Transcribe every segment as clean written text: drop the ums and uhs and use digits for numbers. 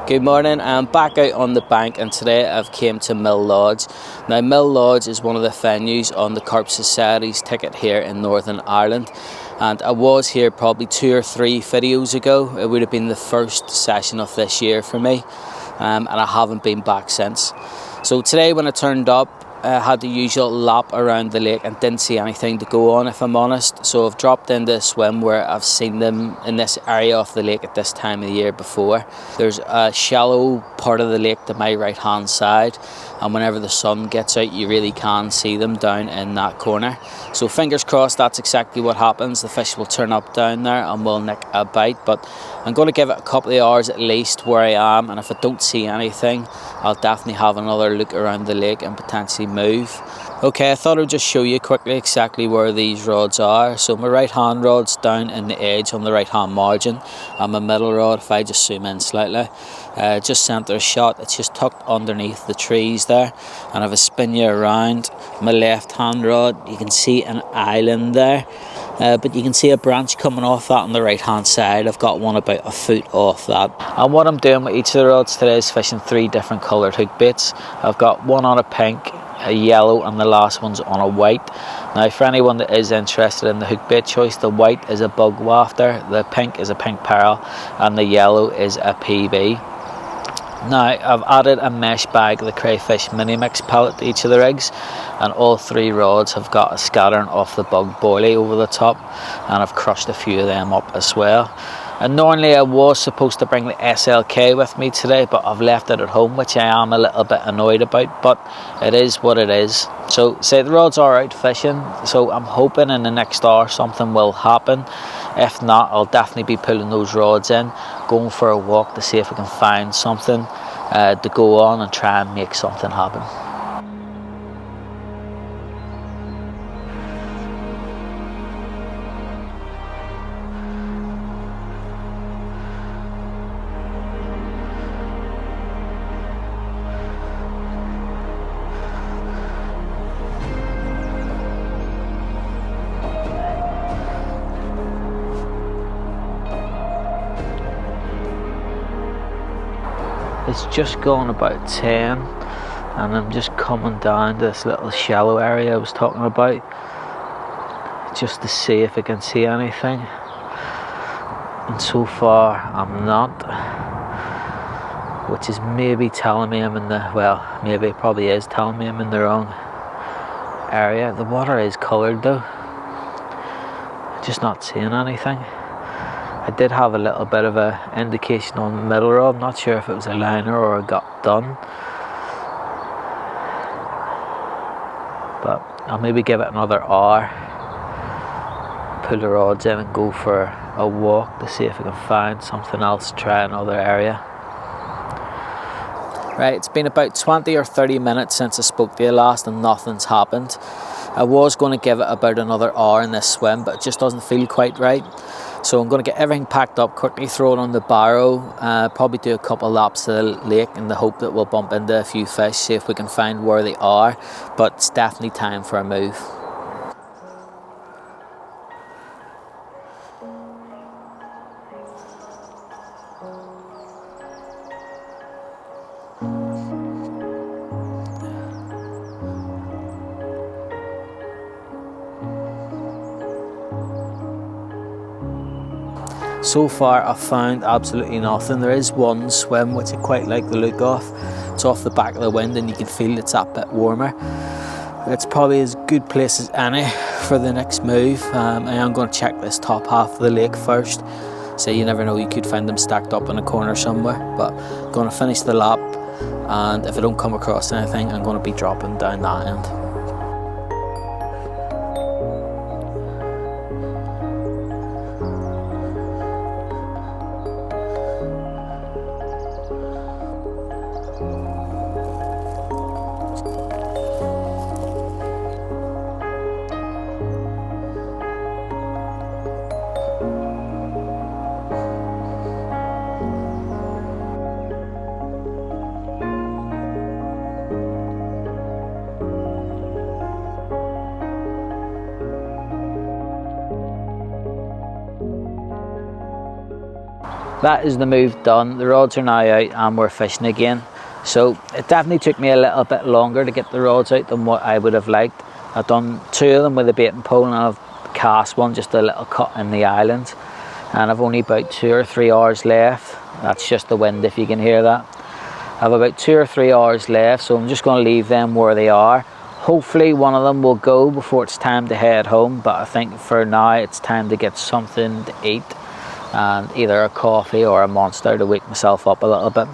Good morning, I'm back out on the bank and today I've came to Mill Lodge. Now Mill Lodge is one of the venues on the Carp Society's ticket here in Northern Ireland, and I was here probably 2 or 3 videos ago. It would have been the first session of this year for me, and I haven't been back since. So today when I turned up, I had the usual lap around the lake and didn't see anything to go on, if I'm honest. So I've dropped into a swim where I've seen them in this area of the lake at this time of the year before. There's a shallow part of the lake to my right hand side, and whenever the sun gets out you really can see them down in that corner. So fingers crossed that's exactly what happens. The fish will turn up down there and we'll nick a bite, but I'm going to give it a couple of hours at least where I am, and if I don't see anything I'll definitely have another look around the lake and potentially move. Okay, I thought I'd just show you quickly exactly where these rods are. So my right hand rod's down in the edge on the right hand margin, and my middle rod, if I just zoom in slightly, just centre shot, it's just tucked underneath the trees there. And if I spin you around my left hand rod, you can see an island there, but you can see a branch coming off that on the right hand side. I've got one about a foot off that, and what I'm doing with each of the rods today is fishing 3 different coloured hook baits. I've got one on a pink, a yellow, and the last one's on a white. Now for anyone that is interested in the hook bait choice, the white is a bug wafter, the pink is a pink pearl, and the yellow is a PB. Now I've added a mesh bag of the crayfish mini mix pellet to each of the rigs, and all 3 rods have got a scattering of the bug boilie over the top, and I've crushed a few of them up as well. And normally I was supposed to bring the SLK with me today, but I've left it at home, which I am a little bit annoyed about, but it is what it is. So say the rods are out fishing, so I'm hoping in the next hour something will happen. If not, I'll definitely be pulling those rods in, going for a walk to see if I can find something to go on and try and make something happen. It's just gone about 10 and I'm just coming down to this little shallow area I was talking about, just to see if I can see anything, and so far I'm not, which is maybe telling me I'm in the, well, maybe it probably is telling me I'm in the wrong area. The water is coloured though, just not seeing anything. I did have a little bit of an indication on the middle rod. I'm not sure if it was a liner or a got done, but I'll maybe give it another hour, pull the rods in and go for a walk to see if I can find something else, try another area. Right, it's been about 20 or 30 minutes since I spoke to you last and nothing's happened. I was going to give it about another hour in this swim, but it just doesn't feel quite right. So I'm going to get everything packed up, quickly throw it on the barrow, probably do a couple laps to the lake in the hope that we'll bump into a few fish, see if we can find where they are, but it's definitely time for a move. So far I've found absolutely nothing. There is one swim which I quite like the look of. It's off the back of the wind and you can feel it's that bit warmer. It's probably as good place as any for the next move. I am going to check this top half of the lake first. So you never know, you could find them stacked up in a corner somewhere. But I'm going to finish the lap, and if I don't come across anything I'm going to be dropping down that end. that is the move done. The rods are now out and we're fishing again. So it definitely took me a little bit longer to get the rods out than what I would have liked. I've done 2 of them with a baiting pole, and I've cast one, just a little cut in the island, and I've only about 2 or 3 hours left. That's just the wind, if you can hear that. I have about 2 or 3 hours left, so I'm just going to leave them where they are. Hopefully one of them will go before it's time to head home, but I think for now it's time to get something to eat, and either a coffee or a Monster to wake myself up a little bit.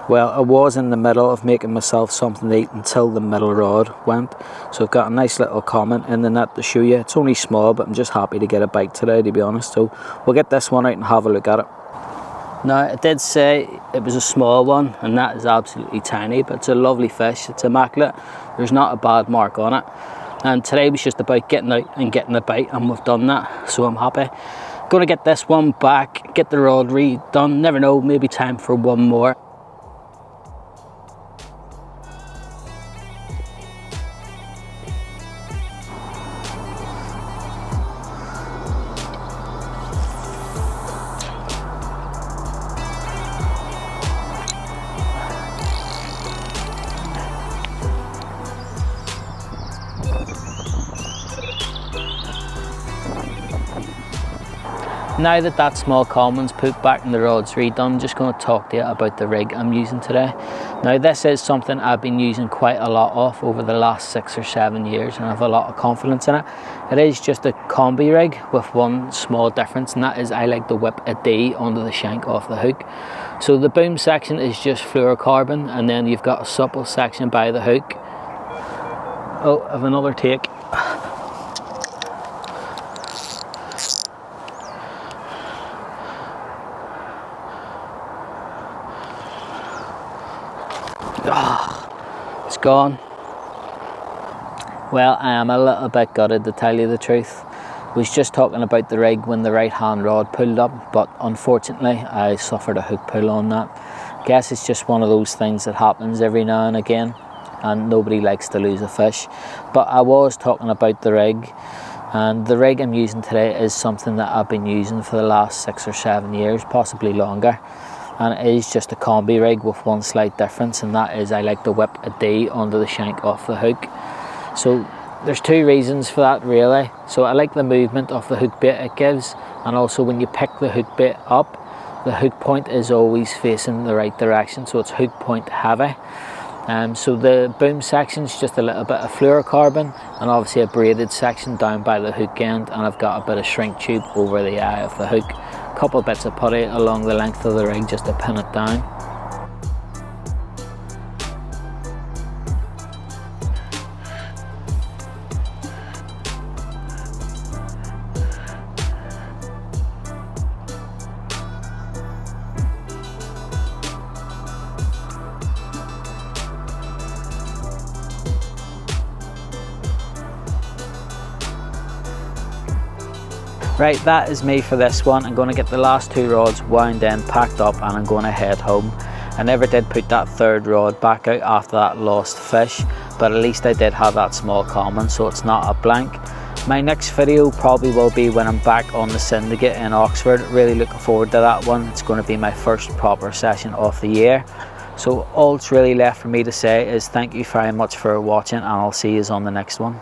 Well, I was in the middle of making myself something to eat until the middle rod went. So I've got a nice little comment in the net to show you. It's only small, but I'm just happy to get a bite today, to be honest. So we'll get this one out and have a look at it. Now, I did say it was a small one, and that is absolutely tiny, but it's a lovely fish. It's immaculate. There's not a bad mark on it. And today was just about getting out and getting a bite, and we've done that, so I'm happy. Going to get this one back, get the rod redone. Never know, maybe time for one more. Now that that small common's put back and the rod's redone, I'm just going to talk to you about the rig I'm using today. Now, this is something I've been using quite a lot of over the last 6 or 7 years, and I have a lot of confidence in it. It is just a combi rig with one small difference, and that is I like to whip a D onto the shank off the hook. So the boom section is just fluorocarbon, and then you've got a supple section by the hook. Oh, I have another take. It's gone. Well, I am a little bit gutted, to tell you the truth. Was just talking about the rig when the right hand rod pulled up, but unfortunately I suffered a hook pull on that. Guess it's just one of those things that happens every now and again, and nobody likes to lose a fish. But I was talking about the rig, and the rig I'm using today is something that I've been using for the last 6 or 7 years, possibly longer. And it is just a combi rig with one slight difference, and that is I like to whip a D onto the shank off the hook. So there's 2 reasons for that, really. So I like the movement of the hook bait it gives, and also when you pick the hook bait up, the hook point is always facing the right direction, so it's hook point heavy. So the boom section is just a little bit of fluorocarbon, and obviously a braided section down by the hook end, and I've got a bit of shrink tube over the eye of the hook. Couple bits of putty along the length of the rig just to pin it down. Right, that is me for this one. I'm going to get the last 2 rods wound in, packed up, and I'm going to head home. I never did put that 3rd rod back out after that lost fish, but at least I did have that small common, so it's not a blank. My next video probably will be when I'm back on the Syndicate in Oxford. Really looking forward to that one. It's going to be my first proper session of the year. So all that's really left for me to say is thank you very much for watching, and I'll see you on the next one.